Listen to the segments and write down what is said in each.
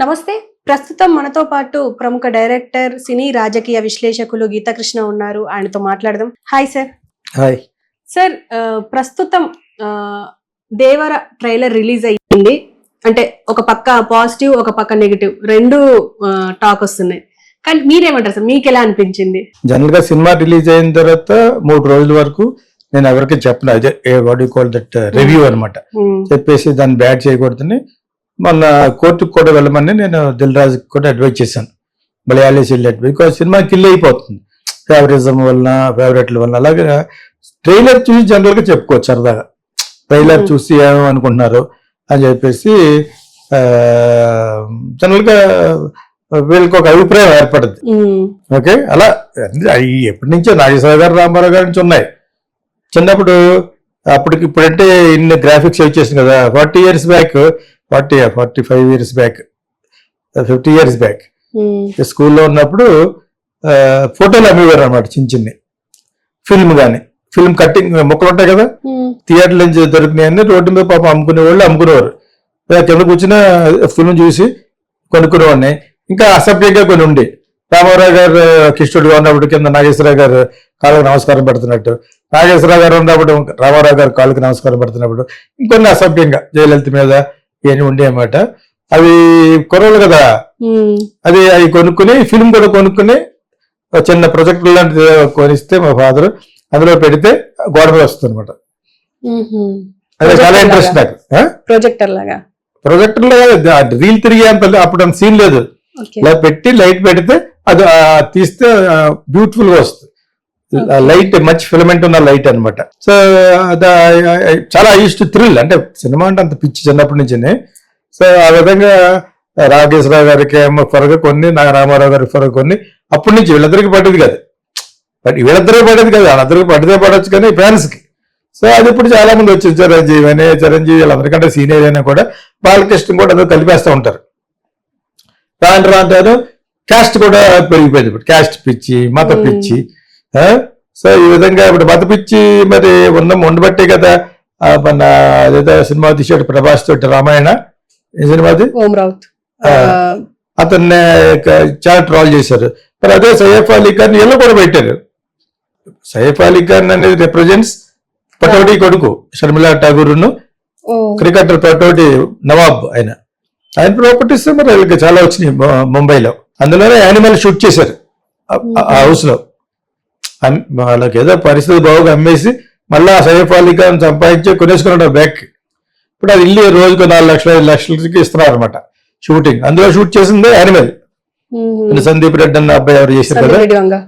నమస్తే. ప్రస్తుతం మనతో పాటు ప్రముఖ డైరెక్టర్, సినీ రాజకీయ విశ్లేషకులు గీతాకృష్ణ ఉన్నారు. ఆయనతో మాట్లాడదాం. Hi sir. హాయ్ సార్, ప్రస్తుతం దేవర ట్రైలర్ రిలీజ్ అయ్యింది. అంటే ఒక పక్క పాజిటివ్, ఒక పక్క నెగిటివ్, రెండు టాక్ వస్తున్నాయి. కానీ మీరేమంటారు సార్? మీకు ఎలా అనిపించింది? జనరల్ గా సినిమా రిలీజ్ అయిన తర్వాత 3 రోజుల వరకు నేను ఎవరికి చెప్పను. అదే what you call that review అనమాట. చెప్పేసి దాన్ని బ్యాడ్ చేయకూడదని మొన్న కోర్టుకు కూడా వెళ్ళమని నేను దిల్ రాజు కూడా అడ్వైజ్ చేశాను. మలయాళీ సిల్లెట్ బికాజ్ సినిమా కిల్ అయిపోతుంది ఫేవరిజం వలన, ఫేవరెట్ల వలన. అలాగే ట్రైలర్ చూసి జనరల్ గా చెప్పుకోవచ్చు సరదాగా. ట్రైలర్ చూసి ఏమనుకుంటున్నారు అని చెప్పేసి జనరల్ గా వీళ్ళకి ఒక అభిప్రాయం ఏర్పడుతుంది. ఓకే, అలా ఎప్పటి నుంచో నాగేశ్వర గారు, రామారావు గారి నుంచి ఉన్నాయి. చిన్నప్పుడు అప్పటికి ఇప్పుడంటే ఇన్ని గ్రాఫిక్స్ వచ్చేసింది కదా. 40 years back, 45 years back, 50 years back స్కూల్లో ఉన్నప్పుడు ఫోటోలు అమ్మేవారు అనమాట. చిన్న ఫిల్మ్ కానీ, ఫిల్మ్ కట్టింగ్ ముక్కలు ఉంటాయి కదా, థియేటర్ నుంచి దొరికినాయని రోడ్డు మీద పాపం అమ్ముకునేవాళ్ళు అమ్ముకునేవారు. కింద కూర్చున్న ఫిల్మ్ చూసి కొనుక్కునేవాడిని. ఇంకా అసభ్యంగా కొన్ని ఉండి, రామారావు గారు కిష్టుడుగా ఉన్నప్పుడు కింద నాగేశ్వరరావు గారు కాళ్ళకి నమస్కారం పెడుతున్నట్టు, నాగేశ్వరరావు గారు ఉన్నప్పుడు రామారావు గారు కాళ్ళకి నమస్కారం పెడుతున్నప్పుడు, ఇంకొన్ని అసభ్యంగా జయలలిత మీద ఇవన్నీ ఉండే అన్నమాట. అవి కొరవలు కదా, అవి కొనుక్కుని ఫిల్మ్ కూడా కొనుక్కుని చిన్న ప్రొజెక్టర్ లాంటిది కొనిస్తే మా ఫాదర్ అందులో పెడితే గోడ మీద వస్తుంది అనమాట. అదే చాలా ఇంట్రెస్ట్ నాకు. ప్రొజెక్టర్ లాగా రీల్ తిరిగే అంత అప్పుడు అంత సీన్ లేదు. ఇలా పెట్టి లైట్ పెడితే అది తీస్తే బ్యూటిఫుల్ గా వస్తుంది. లైట్ మంచి ఫిలమెంట్ ఉన్న లైట్ అనమాట. సో చాలా యూస్ టు థ్రిల్. అంటే సినిమా అంటే అంత పిచ్చి చిన్నప్పటి నుంచి. సో ఆ విధంగా రాఘేశ్వరరావు గారికి ఏమో ఫరగ కొన్ని, రామారావు గారికి ఫరగ కొన్ని. అప్పటి నుంచి వీళ్ళిద్దరికి పడేది కాదు, బట్ వీళ్ళిద్దరికి పడేది కాదు, వాళ్ళిద్దరికి పడితే పడవచ్చు కానీ ఫ్యాన్స్ కి. సో అది ఇప్పుడు చాలా మంది వచ్చింది. చిరంజీవి వీళ్ళందరికంటే సీనియర్ అయినా కూడా బాలకృష్ణ కూడా అందరూ కలిపేస్తూ ఉంటారు. రాంటారు క్యాస్ట్ కూడా పెరిగిపోయింది. ఇప్పుడు క్యాస్ట్ పిచ్చి, మత పిచ్చి. సో ఈ విధంగా ఇప్పుడు మత పిచ్చి మరి ఉండబట్టే కదా మన ఏదో సినిమా తీసాడు ప్రభాస్ తోటి, రామాయణ. ఏ సినిమాది? అతన్ని చాలా ట్రోల్ చేశారు. మరి అదే సైఫ్ అలీ ఖాన్ ఇళ్ళు కూడా పెట్టారు. సైఫ్ అలీ ఖాన్ అనేది రిప్రజెంట్స్ పటోటి కొడుకు షర్మిలా ఠాగూర్ను, క్రికెటర్ పటోటి నవాబ్. ఆయన ప్రాపర్టీస్ మరి వాళ్ళకి చాలా వచ్చినాయి ముంబైలో. అందులోనే యానిమల్ షూట్ చేశారు ఆ హౌస్ లో. వాళ్ళకి ఏదో పరిస్థితి బాగుగా అమ్మేసి మళ్ళా సైఫ్ అలీ ఖాన్ సంపాదించి కొనేసుకున్నాడు బ్యాక్. ఇప్పుడు అది ఇల్లు రోజుకు 4 లక్షలు 5 లక్షలకి ఇస్తున్నారు అనమాట షూటింగ్. అందులో షూట్ చేసింది యానిమల్. సందీప్ రెడ్డి అన్న అబ్బాయి ఎవరు చేశారు కదా.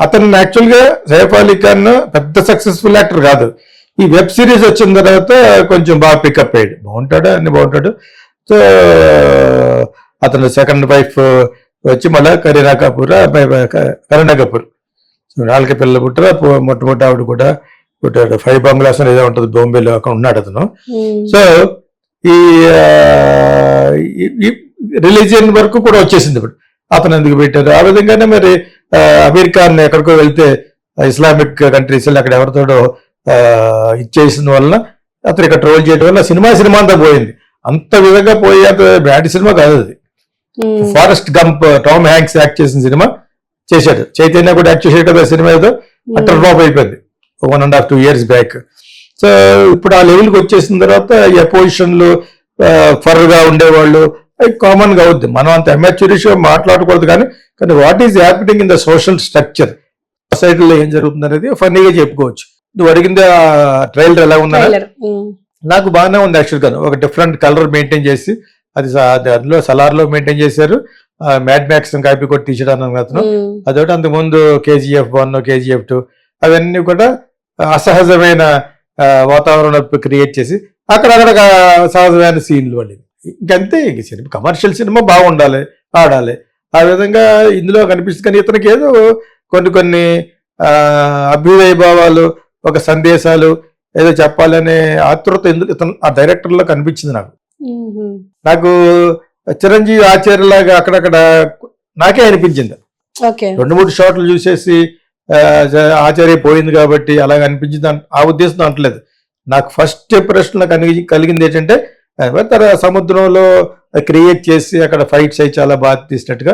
అతను యాక్చువల్ గా సైఫ్ అలీ ఖాన్ పెద్ద సక్సెస్ఫుల్ యాక్టర్ కాదు. ఈ వెబ్ సిరీస్ వచ్చిన తర్వాత కొంచెం బాగా పికప్ అయ్యాడు. అన్ని బాగుంటాడు. సో అతను సెకండ్ వైఫ్ వచ్చి మళ్ళీ కరీనా కపూర్. వాళ్ళకి పిల్లలు పుట్టారు. మొట్టమొదటి ఆవిడ కూడా పుట్టాడు. 5 బంగ్లాస్ ఏదో ఉంటుంది బాంబేలో, అక్కడ ఉన్నాడు అతను. సో ఈ రిలీజియన్ వరకు కూడా వచ్చేసింది ఇప్పుడు. అతను ఎందుకు పెట్టారు ఆ విధంగానే. మరి అమెరికా ఎక్కడికో వెళ్తే ఇస్లామిక్ కంట్రీస్ అక్కడ ఎవరితోడో ఇచ్చేసిన వలన అతను ఇక్కడ ట్రోల్ చేయడం వల్ల సినిమా అంతా పోయింది. అంత విధంగా పోయి అంత బ్యాడ్ సినిమా కాదు అది. Forest Gump, Tom Hanks act చేసిన సినిమా చేశాడు. చైతన్య కూడా యాక్ట్ చేసాడు కదా సినిమా. ఏదో అట్టర్ డ్రాప్ అయిపోయింది 1.5-2 years బ్యాక్. సో ఇప్పుడు ఆ లెవెల్కి వచ్చేసిన తర్వాత ఈ అపోజిషన్లు ఫర్గా ఉండేవాళ్ళు కామన్ గా అవుద్ది. మనం అంత అమెచ్యూరిష్ మాట్లాడకూడదు కానీ what is happening in the social structure, సొసైటీలో ఏం జరుగుతుంది అనేది ఫన్నీగా చెప్పుకోవచ్చు. నువ్వు అడిగింది ఆ ట్రైలర్ ఎలా ఉందా? నాకు బాగానే ఉంది యాక్చువల్ గా. ఒక డిఫరెంట్ కలర్ మెయింటైన్ చేసి అది అందులో సలార్లో మెయింటైన్ చేశారు. మ్యాడ్ మ్యాక్స్ కాపీ కొట్టి తీసడానికి అతను అదొకటి. అంతకుముందు KGF 1, KGF 2 అవన్నీ కూడా అసహజమైన వాతావరణం క్రియేట్ చేసి అక్కడక్కడ సహజమైన సీన్లు వాళ్ళు. ఇంకంతే. సినిమా కమర్షియల్ సినిమా బాగుండాలి, ఆడాలి. ఆ విధంగా ఇందులో కనిపిస్తుంది. కానీ ఇతనికి ఏదో కొన్ని అభ్యుదయ భావాలు, ఒక సందేశాలు ఏదో చెప్పాలనే ఆతృత ఇతను ఆ డైరెక్టర్ లో కనిపించింది నాకు. చిరంజీవి ఆచార్యలాగా అక్కడక్కడ నాకే అనిపించింది. 2-3 షాట్లు చూసేసి ఆచార్య పోయింది కాబట్టి అలాగ అనిపించింది ఆ ఉద్దేశంతో అంటలేదు. నాకు ఫస్ట్ ఇంప్రెషన్ కలిగింది ఏంటంటే సముద్రంలో క్రియేట్ చేసి అక్కడ ఫైట్స్ అయి చాలా బాగా తీసినట్టుగా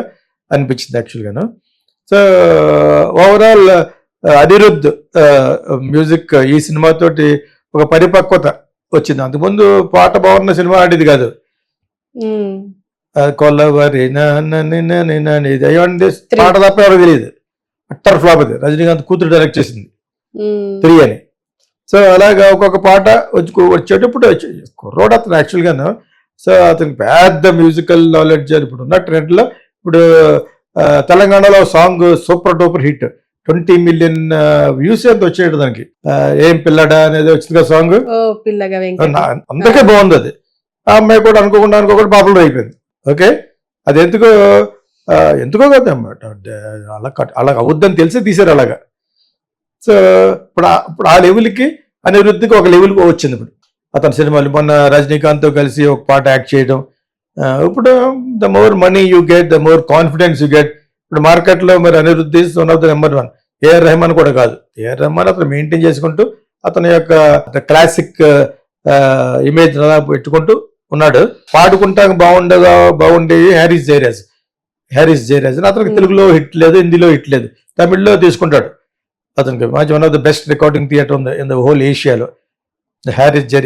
అనిపించింది యాక్చువల్గాను. సో ఓవరాల్ అనిరుద్ధ్ మ్యూజిక్ ఈ సినిమాతోటి ఒక పరిపక్వత వచ్చింది. అంతకుముందు పాట బాగున్న సినిమా ఆడేది కాదు. కొల్లవరి ఇది అయ్యండి పాట తప్ప ఎవరికి తెలియదు. అట్టర్ ఫ్లాప్ అది. రజనీకాంత్ కూతురు డైరెక్ట్ చేసింది 3 అని. సో అలాగా ఒక్కొక్క పాట వచ్చేటప్పుడు కుర్రోడు అతను యాక్చువల్గాను. సో అతనికి పెద్ద మ్యూజికల్ నాలెడ్జ్ అని ఇప్పుడు ఉన్న ట్రెండ్లో. ఇప్పుడు తెలంగాణలో song super duper hit 20 million views ఎంత వచ్చేది దానికి. ఏం పిల్లడా అనేది వచ్చింది కదా సాంగ్, అందరికీ బాగుంది అది. ఆ అమ్మాయి కూడా అనుకోకుండా పాపులర్ అయిపోయింది. ఓకే, అది ఎందుకో కదా అలా అవుద్దని తెలిసి తీశారు అలాగా. సో ఇప్పుడు ఆ లెవెల్కి అనిరుద్ధికి ఒక లెవెల్కి వచ్చింది. ఇప్పుడు అతని సినిమాలు మొన్న రజనీకాంత్తో కలిసి ఒక పాట యాక్ట్ చేయడం. ఇప్పుడు the more money you get, the more confidence you get. ఇప్పుడు మార్కెట్లో మరి అనిరుద్ధి one of the number 1. AR Rahman కూడా కాదు. ఏఆర్ రెహమాన్ అతను మెయింటైన్ చేసుకుంటూ అతని యొక్క క్లాసిక్ ఇమేజ్ అలా పెట్టుకుంటూ ఉన్నాడు. పాడుకుంటానికి బాగుండేవి హ్యారీస్ జయరాజ్ అని. అతనికి తెలుగులో హిట్ లేదు, హిందీలో హిట్ లేదు, తమిళ్లో తీసుకుంటాడు. అతనికి మంచి one of the best recording theatre ఉంది ఇన్ ద హోల్ ఏషియాలో,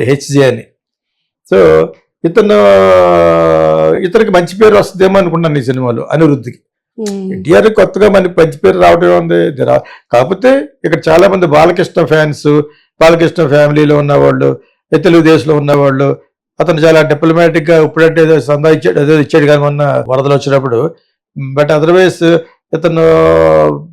హెచ్జే అని. సో ఇతనికి మంచి పేరు వస్తుందేమో అనుకున్నాను ఈ సినిమాలో అనిరుద్ధికి. ఎన్టీఆర్ కొత్తగా మనకి మంచి పేరు రావడం ఉంది. కాకపోతే ఇక్కడ చాలా మంది బాలకృష్ణ ఫ్యాన్స్, బాలకృష్ణ ఫ్యామిలీలో ఉన్నవాళ్ళు, తెలుగుదేశంలో ఉన్నవాళ్ళు, అతను చాలా డిప్లొమాటిక్ గా ఇప్పుడంటే ఏదో సందా ఇచ్చాడు, ఏదో ఇచ్చాడు కానీ మొన్న వరదలు వచ్చినప్పుడు. బట్ అదర్వైజ్ ఇతను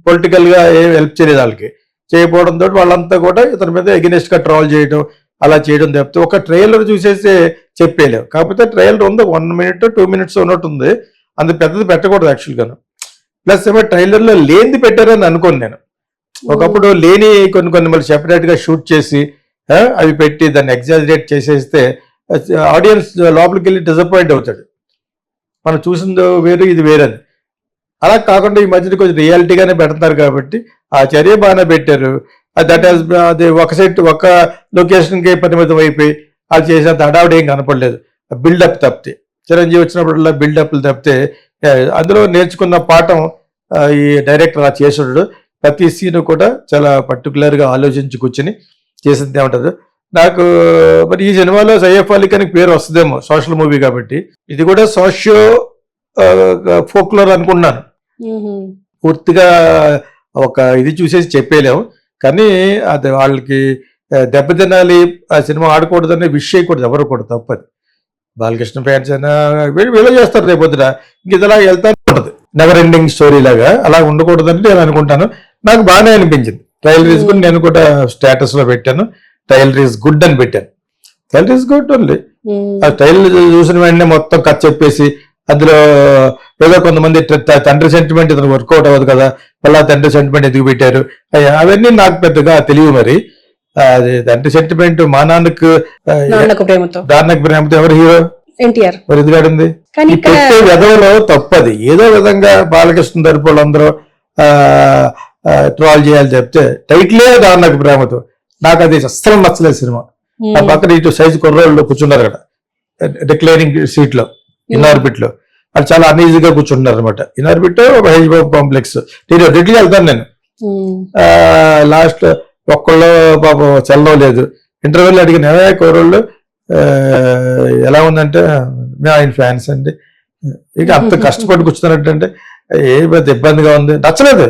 పొలిటికల్ గా ఏం హెల్ప్ చేయలేదు వాళ్ళకి. చేయకపోవడంతో వాళ్ళంతా కూడా ఇతని మీద ఎగెనిస్ట్ గా ట్రాల్ చేయడం, అలా చేయడం తప్పితే ఒక ట్రైలర్ చూసేసి చెప్పేలేవు. కాకపోతే ట్రైలర్ ఉంది 1 minute 2 minutes ఉన్నట్టు ఉంది. అంత పెద్దది పెట్టకూడదు యాక్చువల్గాను. ప్లస్ ఏమో ట్రైలర్లో లేనిది పెట్టారని అనుకోను నేను. ఒకప్పుడు లేని కొన్ని మళ్ళీ సెపరేట్ గా షూట్ చేసి అవి పెట్టి దాన్ని ఎగ్జాజరేట్ చేసేస్తే ఆడియన్స్ లోపలికి వెళ్ళి డిసప్పాయింట్ అవుతాడు. మనం చూసిందో వేరు, ఇది వేరని. అలా కాకుండా ఈ మధ్యన కొంచెం రియాలిటీగానే పెడతారు కాబట్టి ఆ చర్య బాగానే పెట్టారు. అది ఒక లొకేషన్కి పరిమితం అయిపోయి అది చేసినంత హడావుడి ఏం కనపడలేదు. బిల్డప్ తప్పితే, చిరంజీవి వచ్చినప్పుడల్లా బిల్డప్లు తప్పితే అందులో నేర్చుకున్న పాఠం ఈ డైరెక్టర్ అలా చేసాడు. ప్రతి సీను కూడా చాలా పర్టికులర్గా ఆలోచించి కూర్చుని చేసిందే ఉంటుంది. నాకు మరి ఈ సినిమాలో సైఫ్ అలీ ఖాన్కి పేరు వస్తుందేమో, సోషల్ మూవీ కాబట్టి. ఇది కూడా సోషియో ఫోక్లోర్ అనుకున్నాను. పూర్తిగా ఒక ఇది చూసేసి చెప్పేలేము, కానీ అది వాళ్ళకి దెబ్బతినాలి, ఆ సినిమా ఆడకూడదనే విషయం కూడా ఎవరు కూడా తప్పదు. బాలకృష్ణ ఫ్యాన్స్ అయినా వీళ్ళు చేస్తారు రేపొద్దున. ఇంక ఇదిలా వెళ్తానే ఉంటుంది, నెవర్ ఎండింగ్ స్టోరీ లాగా. అలా ఉండకూడదని నేను అనుకుంటాను. నాకు బాగానే అనిపించింది. ట్రైలర్ తీసుకుని నేను కూడా స్టేటస్ లో పెట్టాను, ట్రైలర్ ఈజ్ గుడ్ అని పెట్టాను. Trailer is good only. ఆ ట్రైలర్ చూసిన వెంటనే మొత్తం కథ చెప్పేసి అందులో ఏదో కొంతమంది తండ్రి సెంటిమెంట్ ఇతను వర్కౌట్ అవ్వదు కదా, మళ్ళీ తండ్రి సెంటిమెంట్ ఎదుగు పెట్టారు, అవన్నీ నాకు పెద్దగా తెలియదు. మరి అది తండ్రి సెంటిమెంట్ మా నాన్నకు ప్రేమతో ఎవరు హీరో? ఎన్టీఆర్. మరి ఎదుగాడింది పెట్టే విధంలో తప్పది. ఏదో విధంగా బాలకృష్ణ తరపు వాళ్ళందరూ ట్రాల్ చేయాలి చెప్తే టైటిలే దారుణకు ప్రేమతో. నాకు అది అస్సలు నచ్చలేదు సినిమా. ఆ పక్కన ఇటు సైజు కుర్రోళ్ళు కూర్చున్నారు అక్కడ డిక్లైనింగ్ సీట్ లో, ఇన్ఆర్బిట్ లో. అది చాలా అన్ఈజీగా కూర్చుంటున్నారు అనమాట. ఇన్ఆర్బిట్ ఒక హెచ్ కాంప్లెక్స్. నేను రెడ్డిగా వెళ్తాను నేను. లాస్ట్ ఒక్కళ్ళు పాపం చల్లడం లేదు. ఇంటర్వ్యూలో అడిగిన కుర్రోళ్ళు ఎలా ఉందంటే మేము ఆయన ఫ్యాన్స్ అండి. ఇక అంత కష్టపడి కూర్చున్నట్టు ఏ పెద్ద ఇబ్బందిగా ఉంది, నచ్చలేదు.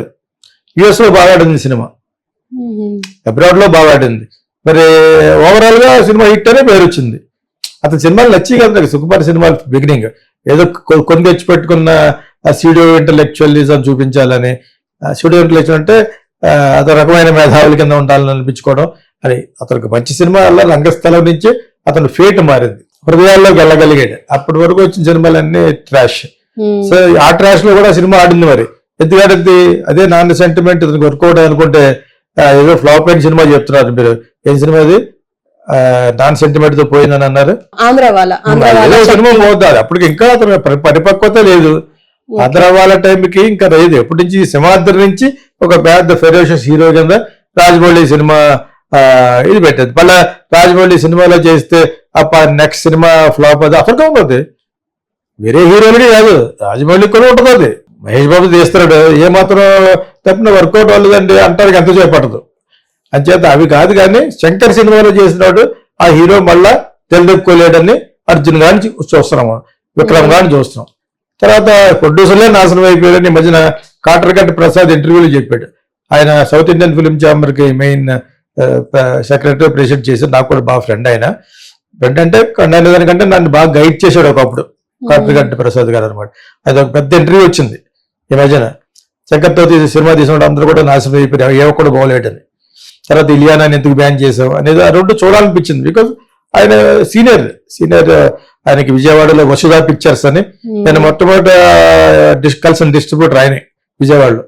యుఎస్ లో బాగా ఆడింది సినిమా, అబ్రాడ్ లో బాగా ఆడింది. మరి ఓవరాల్ గా సినిమా హిట్ అనే పేరు వచ్చింది. అతని సినిమాలు నచ్చి కదా సుకుమార్ సినిమాలు బిగినింగ్ ఏదో కొన్ని తెచ్చి పెట్టుకున్న స్టూడియో ఇంటలెక్చువలిజం చూపించాలని. స్టూడియో ఇంటలెక్చువల్ అంటే అదో రకమైన మేధావుల కింద ఉండాలని అనిపించుకోవడం అని. అతనికి మంచి సినిమా వల్ల రంగస్థలం నుంచి అతను ఫేట్ మారింది, హృదయాల్లోకి వెళ్ళగలిగాడు. అప్పటి వరకు వచ్చిన సినిమాలన్నీ ట్రాష్. సో ఆ ట్రాష్ లో కూడా సినిమా ఆడింది. మరి ఎందుకంటే అదే నాన్న సెంటిమెంట్ ఇతనికి వర్కౌట్ అనుకుంటే ఏదో ఫ్లాప్ అయిన సినిమా చెప్తున్నారు మీరు. ఏం సినిమా అది? నాన్ సెంటిమెంట్ తో పోయిందని అన్నారు. సినిమా పోతారు. అప్పటికి ఇంకా అతను పరిపక్వత లేదు. ఆంధ్రవాళ్ళ టైంకి ఇంకా లేదు. ఎప్పటి నుంచి సింహాద్రి నుంచి ఒక పెద్ద ఫెరోషియస్ హీరో కింద రాజమౌళి సినిమా ఇది పెట్టేది. మళ్ళీ రాజమౌళి సినిమాలో చేస్తే నెక్స్ట్ సినిమా ఫ్లాప్ అది అప్పటికే ఉంటుంది. వేరే హీరోలకి కాదు, రాజమౌళికి కూడా ఉంటుంది అది. మహేష్ బాబు తీస్తున్నాడు, ఏమాత్రం తప్పిన వర్కౌట్ అవ్వలేదండి అంటానికి ఎంత చేపట్టదు. అంచేత అవి కాదు. కానీ శంకర్ సినిమాలో చేసినాడు ఆ హీరో మళ్ళా తెల్లెక్కులేడని అర్జున్ గారిని చూస్తున్నాము, విక్రమ్ గారిని చూస్తున్నాం. తర్వాత ప్రొడ్యూసర్లే నాశనం అయిపోయాడని ఈ మధ్యన కాటరగడ్డ ప్రసాద్ ఇంటర్వ్యూలో చెప్పాడు. ఆయన సౌత్ ఇండియన్ ఫిల్మ్ ఛాంబర్కి మెయిన్ సెక్రటరీ ప్రెసిడెంట్ చేశారు. నాకు కూడా బాగా ఫ్రెండ్. ఆయన ఫ్రెండ్ అంటే దానికంటే నన్ను బాగా గైడ్ చేశాడు ఒకప్పుడు కాటరగడ్డ ప్రసాద్ గారు అనమాట. అది ఒక పెద్ద ఇంటర్వ్యూ వచ్చింది ఈ మధ్యన. శంకర్తో సినిమా తీసినప్పుడు అందరూ కూడా నాశనం అయిపోయారు, ఏ ఒక్కడు బాగోలేడని. తర్వాత ఇలియానాని ఎందుకు బ్యాన్ చేసావు అనేది ఆ రెండు చూడాలనిపించింది. బికాజ్ ఆయన సీనియర్ ఆయనకి విజయవాడలో వసుధా పిక్చర్స్ అని నేను మొట్టమొదటి కలిసిన డిస్ట్రిబ్యూటర్ ఆయనే విజయవాడలో,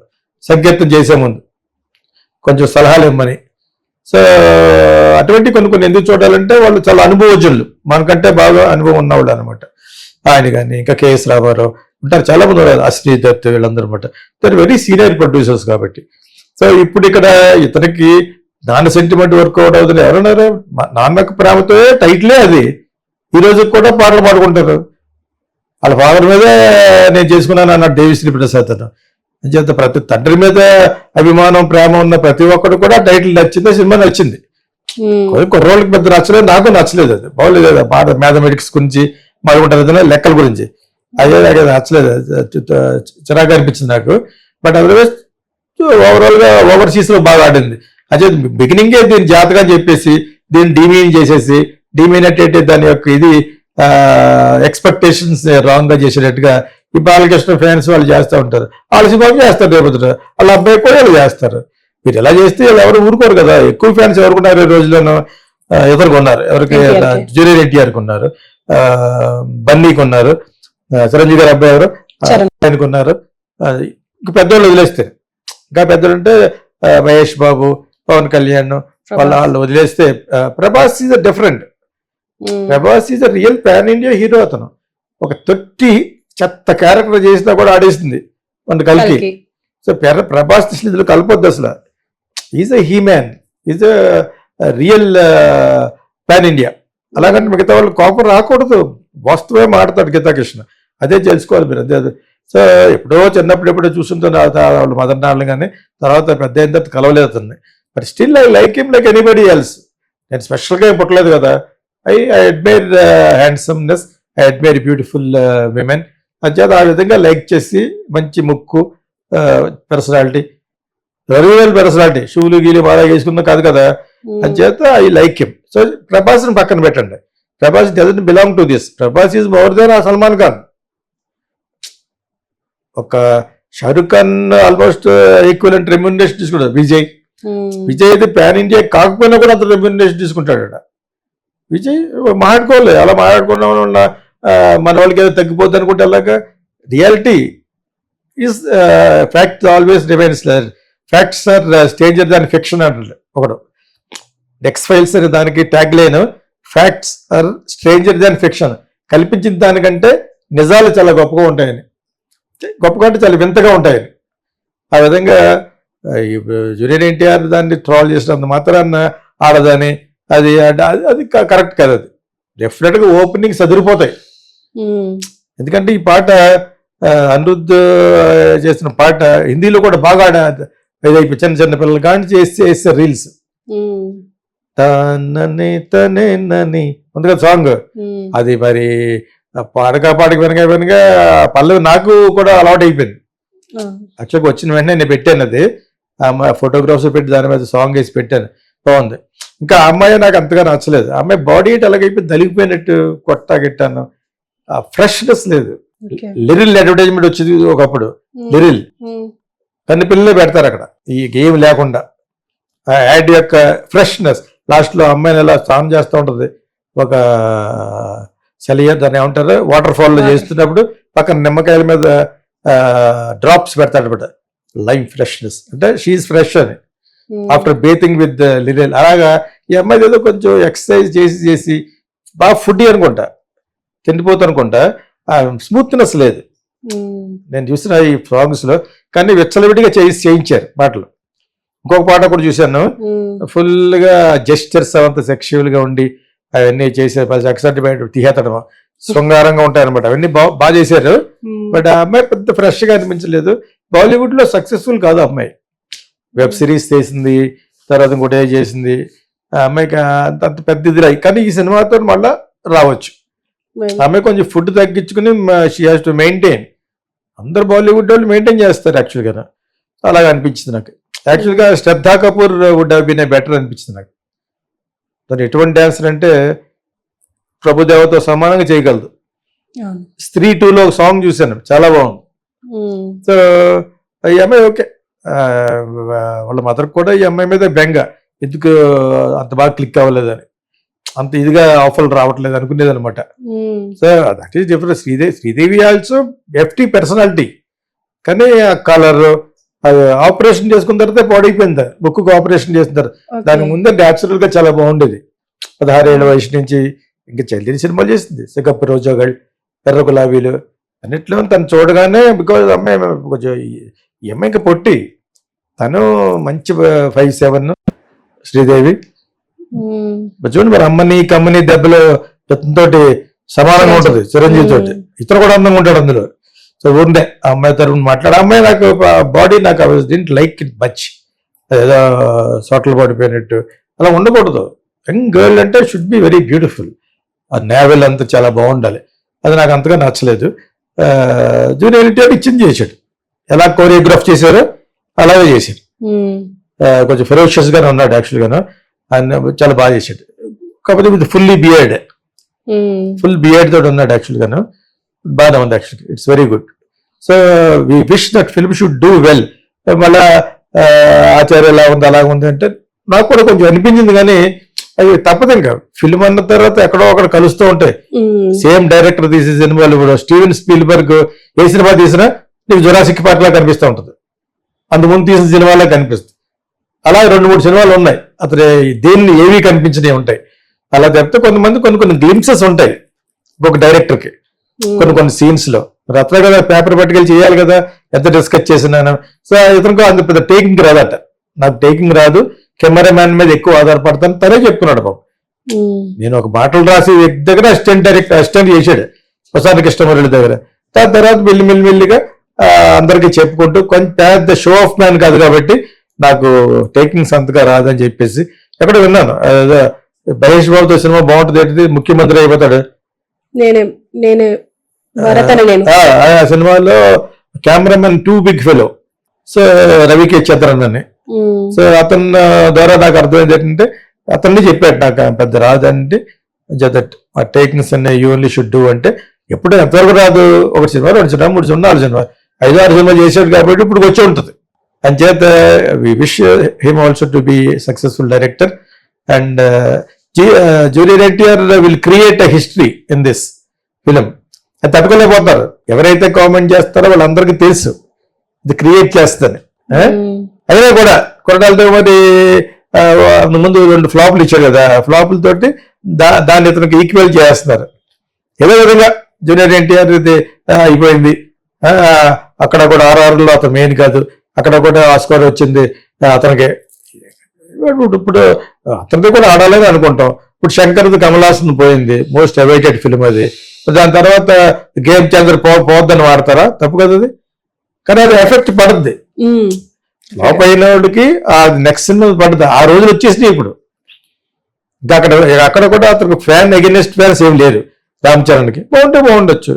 సంకీర్తన చేసే ముందు కొంచెం సలహాలు ఇమ్మని. సో అటువంటి కొన్ని ఎందుకు చూడాలంటే వాళ్ళు చాలా అనుభవజ్ఞులు, మనకంటే బాగా అనుభవం ఉన్నవాళ్ళు అనమాట. ఆయన కానీ ఇంకా కేఎస్ రామారావు ఉంటారు, చాలా మంది ఉన్నారు, అశ్రీ దత్ వీళ్ళందరూ అనమాట. దర్ వెరీ సీనియర్ ప్రొడ్యూసర్స్ కాబట్టి. సో ఇప్పుడు ఇక్కడ ఇతనికి నాన్న సెంటిమెంట్ వర్కౌట్ అవుతుంది. ఎవరన్నారు, నాన్నకు ప్రేమతో టైటిలే అది. ఈ రోజు కూడా పాటలు పాడుకుంటారు. వాళ్ళ ఫాదర్ మీదే నేను చేసుకున్నాను అన్న దేవిశ్రీ ప్రసాద్ అని. అంచేత ప్రతి తండ్రి మీద అభిమానం ప్రేమ ఉన్న ప్రతి ఒక్కరు కూడా టైటిల్ నచ్చింది, సినిమా నచ్చింది. కుర్రోళ్ళకి పెద్ద నచ్చలేదు, నాకు నచ్చలేదు. అది బాగోలేదు కదా, పాట మ్యాథమెటిక్స్ గురించి మాట్లాడుకుంటారు, లెక్కల గురించి. అదే నాకు నచ్చలేదు, చిరాగా అనిపించింది నాకు. బట్ అదర్వైజ్ ఓవరాల్ గా ఓవర్సీస్ లో బాగా ఆడింది. అదే బిగినింగే దీని జాతకం చెప్పేసి దీన్ని డిమీన్ చేసేసి డిమీనెట్ దాని యొక్క ఇది ఎక్స్పెక్టేషన్స్ రాంగ్ గా చేసేటట్టుగా ఈ బాలకృష్ణ ఫ్యాన్స్ వాళ్ళు చేస్తూ ఉంటారు. వాళ్ళ సినిమాకి చేస్తారు, రేపు వాళ్ళ అబ్బాయి కూడా వాళ్ళు చేస్తారు. మీరు ఎలా చేస్తే ఎవరు ఊరుకోరు కదా. ఎక్కువ ఫ్యాన్స్ ఎవరుకున్నారు ఈ రోజుల్లోనూ, ఎదురుకున్నారు. ఎవరికి జూనియర్ ఎన్టీఆర్కి ఉన్నారు, బన్నీకి ఉన్నారు, చిరంజీవి గారి అబ్బాయి ఎవరు ఆయనకు ఉన్నారు. ఇంకా పెద్దవాళ్ళు వదిలేస్తే, ఇంకా పెద్దలు అంటే మహేష్ బాబు, పవన్ కళ్యాణ్ వాళ్ళు వదిలేస్తే Prabhas is different. Prabhas is a real pan India hero. అతను ఒక తొట్టి చెత్త క్యారెక్టర్ చేసినా కూడా ఆడేస్తుంది మన కలికి. సో ప్రభాస్ ఇందులో కలపొద్దు అసలు. Is a he man, is a real pan India. అలాగంటే మిగతా వాళ్ళు కోపం రాకూడదు, వాస్తవే మాడతాడు గీతాకృష్ణ. అదే తెలుసుకోవాలి మీరు. అదే సో ఎప్పుడో చిన్నప్పుడు చూస్తుంటాను వాళ్ళు మదర్ నాన్న, కానీ తర్వాత పెద్ద అయిన తర్వాత కలవలేదు అతన్ని. But still I like him like anybody else. నేను స్పెషల్గా ఏం పుట్టలేదు కదా. I admire handsomeness, I admire beautiful women. అంచేత ఆ విధంగా లైక్ చేసి మంచి ముక్కు, పర్సనాలిటీ, వెరీ వెల్ పర్సనాలిటీ, షూలు గీలు బాగా వేసుకుందాం కాదు కదా. అంచేత ఐ లైక్ హిమ్. సో ప్రభాస్ని పక్కన పెట్టండి. Prabhas doesn't belong to this. Prabhas is more than Salman Khan. ఒక Shahrukh Khan almost equivalent remuneration తీసుకుంటాడు. విజయ్ అయితే పాన్ ఇండియా కాకపోయినా కూడా అంత రెమ్యూనరేషన్ తీసుకుంటాడు. విజయ్ మాట్లాడుకోవాలి, అలా మాట్లాడుకున్న మన వాళ్ళకి ఏదో తగ్గిపోద్ది అనుకుంటే అలాగా. Reality is fact always remains. Facts are stranger than fiction అంటారు ఒకడు. ఎక్స్ ఫైల్స్ అనే దానికి tag line, facts are stranger than fiction. కల్పించిన దానికంటే నిజాలు చాలా గొప్పగా ఉంటాయని, గొప్పగా అంటే చాలా వింతగా ఉంటాయని. ఆ విధంగా జూనియర్ ఎన్టీఆర్ దాన్ని ట్రోల్ చేసినంత మాత్రాన్న ఆడదని అది అది కరెక్ట్ కాదు. అది డెఫినెట్గా ఓపెనింగ్స్ అదిరిపోతాయి. ఎందుకంటే ఈ పాట అనిరుద్ధ్ చేసిన పాట హిందీలో కూడా బాగా ఇదైపోయి చిన్న పిల్లలు కానీ చేస్తారు రీల్స్. తనని ఉంది కదా సాంగ్, అది మరి పాడక వెనక పల్లవి నాకు కూడా అలవాటు అయిపోయింది. యాక్చువల్గా వచ్చిన వెంటనే నేను పెట్టాను, అది ఫోటోగ్రాఫ్స్ పెట్టి దాని మీద సాంగ్ వేసి పెట్టాను, బాగుంది. ఇంకా ఆ అమ్మాయి నాకు అంతగా నచ్చలేదు. ఆ అమ్మాయి బాడీ ఎలాగైపోయి దలిగిపోయినట్టు గిట్టాను, ఫ్రెష్నెస్ లేదు. లిరిల్ అడ్వర్టైజ్మెంట్ వచ్చింది ఒకప్పుడు, లిరిల్ కన్ని పిల్లలే పెడతారు అక్కడ ఈ గేమ్ లేకుండా. ఆ యాడ్ యొక్క ఫ్రెష్నెస్ లాస్ట్ లో అమ్మాయిని ఎలా స్నానం చేస్తూ ఉంటది, ఒక సెలియర్ దాన్ని ఏమంటారు వాటర్ ఫాల్ లో చేస్తున్నప్పుడు పక్కన నిమ్మకాయల మీద డ్రాప్స్ పెడతాడు అనమాట. లైమ్ ఫ్రెష్నెస్ అంటే షీఈ్ ఫ్రెష్ అని ఆఫ్టర్ బేతింగ్ విత్ లిరిల్. అలాగా ఈ అమ్మాయి ఏదో కొంచెం ఎక్సర్సైజ్ చేసి బాగా ఫుడ్ అనుకుంటా, తిండిపోతూ అనుకుంటా, స్మూత్నెస్ లేదు నేను చూసిన ఈ సాంగ్స్ లో. కానీ విచ్చలవిడిగా చేయించారు పాటలు. ఇంకొక పాట కూడా చూశాను, ఫుల్ గా జెస్చర్స్ అవంతా సెక్షువల్ గా ఉండి అవన్నీ చేసే ఎక్సైట్ తీసేతడం. శృంగారంగా ఉంటాయి అనమాట. అవన్నీ బాగా చేశారు. బట్ ఆ అమ్మాయి పెద్ద ఫ్రెష్ గా అనిపించలేదు. బాలీవుడ్ లో సక్సెస్ఫుల్ కాదు ఆ అమ్మాయి. వెబ్ సిరీస్ చేసింది, తర్వాత ఇంకోటి చేసింది. ఆ అమ్మాయికి అంత పెద్ద ఇది రాయి, కానీ ఈ సినిమాతో మళ్ళా రావచ్చు. ఆమె కొంచెం ఫుడ్ తగ్గించుకుని షీ హాస్ టు మెయింటైన్. అందరు బాలీవుడ్ వాళ్ళు మెయింటైన్ చేస్తారు యాక్చువల్గా. అలాగా అనిపించింది నాకు. యాక్చువల్గా Shraddha Kapoor would have been a better అనిపించింది నాకు. తను ఎటువంటి డాన్సర్ అంటే ప్రభుదేవతో సమానంగా చేయగలదు. స్త్రీ 2లో ఒక సాంగ్ చూశాను, చాలా బాగుంది. సో ఈ అమ్మాయి ఓకే. వాళ్ళ మదర్ కూడా ఈ అమ్మాయి మీద బెంగ, ఎందుకు అంత బాగా క్లిక్ అవ్వలేదని, అంత ఇదిగా ఆఫర్లు రావట్లేదు అనుకునేది అనమాట. So that is different. Sridevi also FT personality, కానీ ఆ కలర్ ఆపరేషన్ చేసుకున్న తర్వాత పాడైపోయింది. బుక్కు ఆపరేషన్ చేసిన తర్వాత. దాని ముందే న్యాచురల్ గా చాలా బాగుండేది. 16 ఏళ్ళ వయసు నుంచి ఇంకా చెల్లిని సినిమాలు చేసింది. సిగప్ రోజాగల్, ఎర్ర గులాబీలు అన్నిట్లో తను చూడగానే, బికాజ్ అమ్మాయి కొంచెం ఈ అమ్మాయికి పొట్టి, తను మంచి 5'7" శ్రీదేవి. చూడండి మరి, అమ్మని కమ్మని దెబ్బలు తోటి సమానంగా ఉంటది చిరంజీవి తోటి. ఇతను కూడా అందంగా ఉంటాడు అందులో. సో ఉండే ఆ అమ్మాయి తరఫున మాట్లాడే అమ్మాయి నాకు బాడీ నాకు డింట్ లైక్ ఇట్ మచ్. ఏదో సోటలు పడిపోయినట్టు అలా ఉండకూడదు. యంగ్ గర్ల్ అంటే షుడ్ బి వెరీ బ్యూటిఫుల్. ఆ నేవెల్ అంతా చాలా బాగుండాలి. అది నాకు అంతగా నచ్చలేదు. జూనియర్ ఎన్టీఆర్ ఇచ్చింది చేశాడు, ఎలా కోరియోగ్రాఫ్ చేశారో అలాగే చేశాడు. కొంచెం ఫెరోషియస్ గానే ఉన్నాడు యాక్చువల్గాను. ఆయన చాలా బాగా చేశాడు. కాకపోతే with fully beard, full beard తోటి ఉన్నాడు యాక్చువల్గాను. బాగానే ఉంది యాక్చువల్గా. It's very good. So we wish that film should do well. మళ్ళా ఆచార్య ఎలా ఉంది అలాగ ఉంది అంటే నాకు కూడా కొంచెం అనిపించింది, కానీ అది తప్పదు. ఇంకా ఫిల్మ్ అన్న తర్వాత ఎక్కడో అక్కడ కలుస్తూ ఉంటాయి. సేమ్ డైరెక్టర్ తీసే సినిమాలు ఇప్పుడు స్టీవెన్ స్పీల్బర్గ్ ఏ సినిమా తీసినా నీకు జురాసిక్ పార్క్ లా కనిపిస్తూ ఉంటుంది, అంతకుముందు తీసిన సినిమాలా కనిపిస్తుంది. అలా 2-3 సినిమాలు ఉన్నాయి అతను దేన్ని ఏవి కనిపించినవి ఉంటాయి. అలా చెప్తే కొంతమంది కొన్ని గ్లింప్సెస్ ఉంటాయి ఒక డైరెక్టర్ కి కొన్ని సీన్స్ లో. అట్లా కదా పేపర్ పట్టుకెళ్ళి చేయాలి కదా, ఎంత డిస్కస్ చేసినాను. సో ఇతనికి అంత పెద్ద టేకింగ్ రాదట. నాకు టేకింగ్ రాదు, కెమెరామ్యాన్ మీద ఎక్కువ ఆధారపడతాను తనే చెప్పుకున్నాడు బాబు. నేను ఒక మాటలు రాసి వ్యక్తి దగ్గర అసిస్టెంట్ చేశాడు ప్రసాద్ కృష్ణమురళి దగ్గర. దాని తర్వాత మెల్లిగా అందరికి చెప్పుకుంటూ కొంచెం పెద్ద షో ఆఫ్ మ్యాన్ కాదు కాబట్టి నాకు టేకింగ్స్ అంతగా రాదని చెప్పేసి ఎక్కడ విన్నాను. మహేష్ బాబుతో సినిమా బాగుంటుంది ఏంటిది, ముఖ్యమంత్రి అయిపోతాడు. ఆ సినిమాలో cameraman too big fellow, so Ravi K Chandran అని. సో అతని ద్వారా నాకు అర్థమైంది ఏంటంటే, అతన్ని చెప్పాడు నాకు పెద్ద రాదంటే దట్ ఆ టేకింగ్స్ అనే యూ ఓన్లీ షుడ్ డూ అంటే. ఎప్పుడు ఎంతవరకు రాదు, 1 cinema 2 cinema 3 cinema 4 cinema 5-6 cinema చేశాడు కాబట్టి ఇప్పుడు వచ్చి ఉంటుంది. అంచేత we wish him also to be successful director. And junior NTR will create a history in this film. అది తట్టుకోలేకపోతారు. ఎవరైతే కామెంట్ చేస్తారో వాళ్ళందరికీ తెలుసు ఇది క్రియేట్ చేస్తాను. అయినా కూడా కొరడాలతో మరి ముందు 2 ఫ్లాపులు ఇచ్చాడు కదా, ఫ్లాపుల తోటి దాన్ని ఇతనికి ఈక్వల్ చేస్తున్నారు. ఏదో విధంగా జూనియర్ ఎన్టీఆర్ ఇది అయిపోయింది. అక్కడ కూడా RRRలో అతను మెయిన్ కాదు, అక్కడ కూడా ఆస్కార్ వచ్చింది అతనికి. ఇప్పుడు అతనితో కూడా ఆడాలని అనుకుంటాం. ఇప్పుడు శంకర్ది కమలాసన్ పోయింది, మోస్ట్ అవైటెడ్ ఫిల్మ్ అది. దాని తర్వాత గేమ్ చేంజర్ పోవద్దని వాడతారా, తప్పు కదా అది. కానీ అది ఎఫెక్ట్ పడుద్ది ఫ్లాప్ అయిన వాడికి, ఆ నెక్స్ట్ సినిమా పడుతుంది. ఆ రోజులు వచ్చేసినాయి ఇప్పుడు. ఇంకా అక్కడ కూడా అతనికి ఫ్యాన్ అగెనిస్ట్ ఫ్యాన్స్ ఏం లేరు. రామ్ చరణ్కి బాగుండొచ్చు,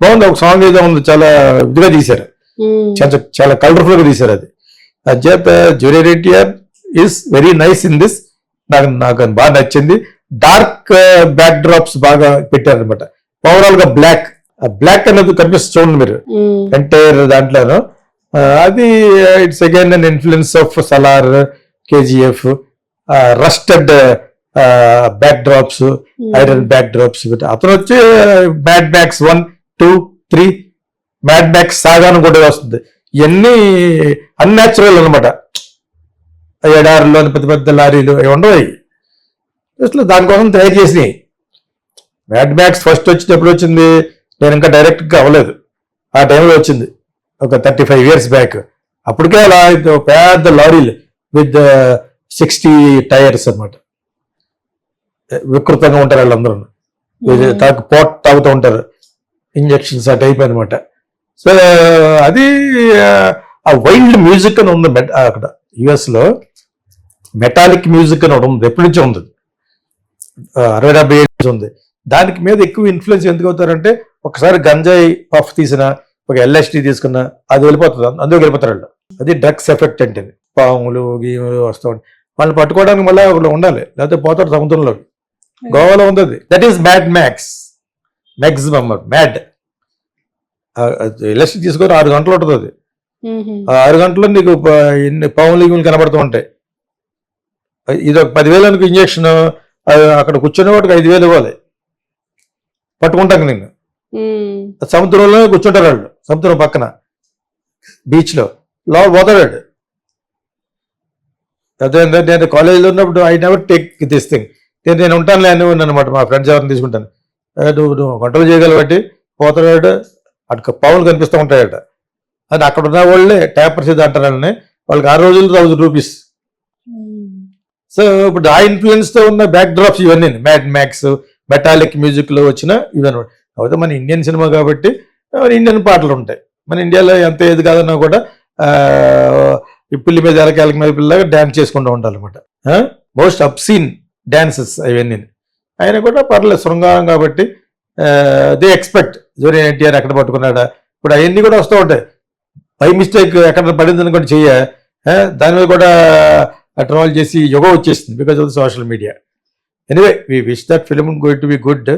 బాగుంది. ఒక సాంగ్ ఏదో ఉంది, చాలా ఇదిగా తీశారు, చాలా కలర్ఫుల్ గా తీశారు అది. అచేత junior NTR is very nice in this. నాకు బాగా నచ్చింది. డార్క్ బ్యాక్ డ్రాప్స్ బాగా పెట్టారు అనమాట. ఓవరాల్ గా బ్లాక్ అనేది కనిపిస్తుంది చూడండి మీరు ఎంటైర్ దాంట్లోనూ. అది it's again an influence of Salaar, KGF, rusted back drops, iron back drops. అతను వచ్చి మ్యాడ్ మ్యాక్స్ 1, 2, 3 మ్యాడ్ మ్యాక్స్ సాగాను కూడా వస్తుంది. ఇవన్నీ అన్యాచురల్ అనమాట. ఎడారిలోని పెద్ద లారీలు ఉండవు అసలు, దానికోసం తయారు చేసినాయి. మ్యాడ్ మ్యాక్స్ ఫస్ట్ వచ్చినప్పుడు వచ్చింది, నేను ఇంకా డైరెక్ట్గా అవ్వలేదు, ఆ టైంలో వచ్చింది ఒక 35 years బ్యాక్. అప్పటికే అలా పెద్ద లారీలు విత్ 60 టైర్స్ అనమాట, వికృతంగా ఉంటారు వాళ్ళందరూ. పోట్ తాగుతూ ఉంటారు, ఇంజక్షన్స్ ఆ టైప్ అనమాట. సో అది ఆ వైల్డ్ మ్యూజిక్ అని ఉంది అక్కడ యుఎస్ లో. మెటాలిక్ మ్యూజిక్ అని ఒకటి ఉంది, ఎప్పటి నుంచో ఉంది, 60-70 ఏళ్ళు ఉంది. దానికి మీద ఎక్కువ ఇన్ఫ్లుయెన్స్ ఎందుకు అవుతారంటే, ఒకసారి గంజాయి పఫ్ తీసిన, ఒక LSD తీసుకున్నా అది వెళ్ళిపోతుంది, అందులో వెళ్ళిపోతారు వాళ్ళు. అది డ్రగ్స్ ఎఫెక్ట్ అంటే. పాములు గీములు వస్తూ ఉంటాయి, వాళ్ళని పట్టుకోవడానికి మళ్ళీ ఒకళ్ళు ఉండాలి, లేకపోతే పోతారు సముద్రంలోకి. గోవాలో ఉంది అది. That is mad max, maximum mad. LSD తీసుకొని 6 గంటలు ఉంటుంది అది. ఆ 6 గంటల్లో నీకు ఎన్ని పాములు గీములు కనబడుతూ ఉంటాయి. ఇది ఒక 10,000 అనుకో ఇంజక్షన్, అక్కడ కూర్చునే వాటికి 5,000 ఇవ్వాలి, పట్టుకుంటాను నిన్ను. సముద్రంలో కూర్చుంటారు వాళ్ళు, సముద్రం పక్కన బీచ్ లో పోతాడు. అదే నేను కాలేజీలో ఉన్నప్పుడు I never take this thing. నేను ఉంటానులే అని అనమాట, మా ఫ్రెండ్స్ ఎవరిని తీసుకుంటాను. నువ్వు కంట్రోల్ చేయగలబట్టి పోతాడు, అటు పావులు కనిపిస్తూ ఉంటాయట. అది అక్కడ ఉన్న వాళ్ళే ట్యాపర్స్ ఇది అంటారు వాళ్ళని, వాళ్ళకి 6 రోజులు 1000 రూపీస్. సో ఇప్పుడు ఆ ఇన్ఫ్లుయెన్స్ తో ఉన్న బ్యాక్ డ్రాప్స్ ఇవన్నీ, మ్యాడ్ మ్యాక్స్, మెటాలిక్ మ్యూజిక్ లో వచ్చిన ఇవన్నమాట. అయితే మన ఇండియన్ సినిమా కాబట్టి ఇండియన్ పాటలు ఉంటాయి. మన ఇండియాలో ఎంత ఏది కాదన్నా కూడా ఈ పిల్లి మీద ఎలకాయలకి మీద పిల్లగా డ్యాన్స్ చేసుకుంటూ ఉంటారు అనమాట. మోస్ట్ అప్సీన్ డాన్సెస్ అవన్నీ. ఆయన కూడా పర్లేదు, శృంగారం కాబట్టి దే ఎక్స్పెక్ట్ జూనియర్ ఎన్టీఆర్ ఎక్కడ పట్టుకున్నాడా, ఇప్పుడు అవన్నీ కూడా వస్తూ ఉంటాయి. బై మిస్టేక్ ఎక్కడ పడిందని కూడా దాని మీద కూడా ట్రోల్ చేసి యుగ వచ్చేసింది because of the social media. Anyway, we wish that film going to be good.